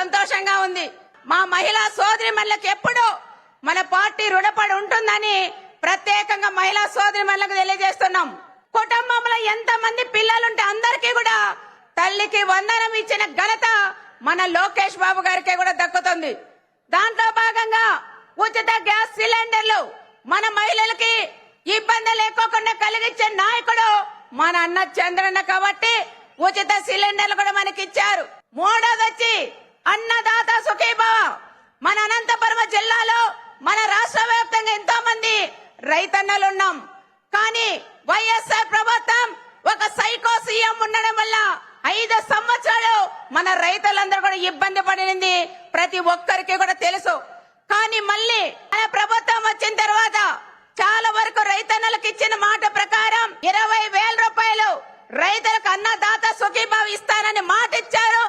సంతోషంగా ఉంది. మా మహిళా సోదరిమణులకు ఎప్పుడు మన పార్టీ రుణపడి ఉంటుందని ప్రత్యేకంగా మహిళా సోదరిమణులకు తెలియజేస్తున్నాం. కుటుంబంలో ఎంతమంది పిల్లలుంటే అందరికీ కూడా తల్లికి వందనం ఇచ్చిన ఘనత మన లోకేష్ బాబు గారికి కూడా దక్కుతుంది. దాంట్లో భాగంగా ఉచిత గ్యాస్ సిలిండర్లు మన మహిళలకి ఇబ్బంది లేకోకుండా కలిగించే నాయకుడు మన అన్న చంద్రన్న కాబట్టి ఉచిత సిలిండర్లు కూడా మనకి ఇచ్చారు. మూడోది వచ్చి అన్నదాత సుఖీభవ. మన అనంతపురం జిల్లాలో మన రాష్ట్ర వ్యాప్తంగా ఎంతో మంది రైతన్నలు ఉన్నాం. కానీ వైఎస్ఆర్ ప్రభుత్వం ఒక సైకో సీఎం ఉండడం వల్ల 5 సంవత్సరాలు మన రైతులందరూ కూడా ఇబ్బంది పడింది ప్రతి ఒక్కరికి కూడా తెలుసు. కానీ మళ్ళీ మన ప్రభుత్వం వచ్చిన తర్వాత చాలా వరకు రైతన్నలకు ఇచ్చిన మాట ప్రకారం 20,000 రూపాయలు రైతులకు అన్నదాత సుఖీభావ ఇస్తానని మాట ఇచ్చారు.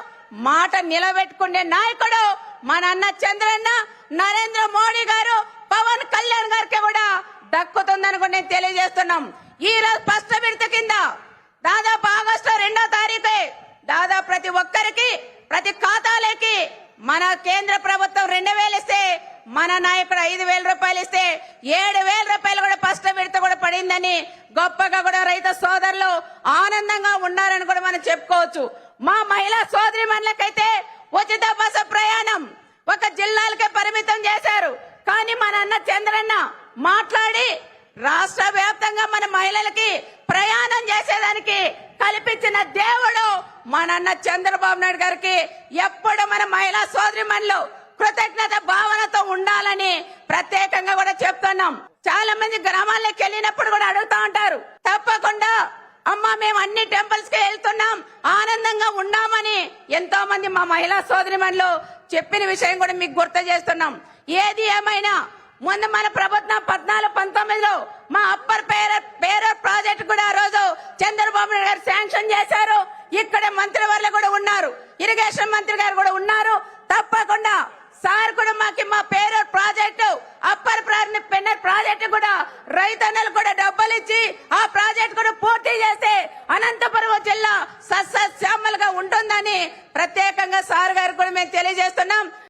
మాట నిలబెట్టుకునే నాయకుడు మన అన్న చంద్రన్న, నరేంద్ర మోడీ గారు, పవన్ కళ్యాణ్ గారికి కూడా దక్కుతుందని కూడా నేను తెలియజేస్తున్నాం. ఈ రోజు ఫస్ట్ విడత కింద దాదాపు ఆగస్టు 2వ తారీఖు దాదాపు ప్రతి ఒక్కరికి ప్రతి ఖాతాలోకి మన కేంద్ర ప్రభుత్వం 2,000 ఇస్తే మన నాయకుడు 5,000 రూపాయలు ఇస్తే 7,000 రూపాయలు కూడా ఫస్ట్ విడత కూడా పడిందని గొప్పగా కూడా రైతు సోదరులు ఆనందంగా ఉన్నారని కూడా మనం చెప్పుకోవచ్చు. మా మహిళా సోదరిమణులకైతే ఉచిత బస్సు ప్రయాణం ఒక జిల్లాలకే పరిమితం చేశారు. కానీ మన అన్న చంద్రన్న మాట్లాడి రాష్ట్ర వ్యాప్తంగా మన మహిళలకి ప్రయాణం చేసేదానికి కల్పించిన దేవుడు మన అన్న చంద్రబాబు నాయుడు గారికి ఎప్పుడు మన మహిళా సోదరిమణులు కృతజ్ఞత భావనతో ఉండాలని ప్రత్యేకంగా కూడా చెప్తున్నాం. చాలా మంది గ్రామాల్లోకి వెళ్ళినప్పుడు కూడా అడుగుతా ఉంటారు, తప్పకుండా అమ్మ మేము అన్ని టెంపుల్స్ కి వెళ్తున్నాం, ఆనందంగా ఉన్నామని ఎంతో మంది మా మహిళా సోదరిమణులు చెప్పిన విషయం కూడా మీకు గుర్తు చేస్తున్నాం. ఏది ఏమైనా ముందు మన ప్రభుత్వం 14-19లో మా అప్పర్ పేరూర్ ప్రాజెక్ట్ కూడా ఆ రోజు చంద్రబాబు నాయుడు గారు శాంక్షన్ చేశారు. ఇక్కడ మంత్రి వాళ్ళు కూడా ఉన్నారు, ఇరిగేషన్ మంత్రి గారు కూడా ఉన్నారు. తప్పకుండా సార్ కూడా మాకు మా Perur project upper Pennar project కూడా రైతన్నలు కూడా డబ్బులు ఇచ్చి ఆ ప్రాజెక్ట్ కూడా పూర్తి చేస్తే అనంతపురం జిల్లా సస్యశ్యామలుగా ఉంటుందని ప్రత్యేకంగా సార్ గారు కూడా మేము తెలియజేస్తున్నాం.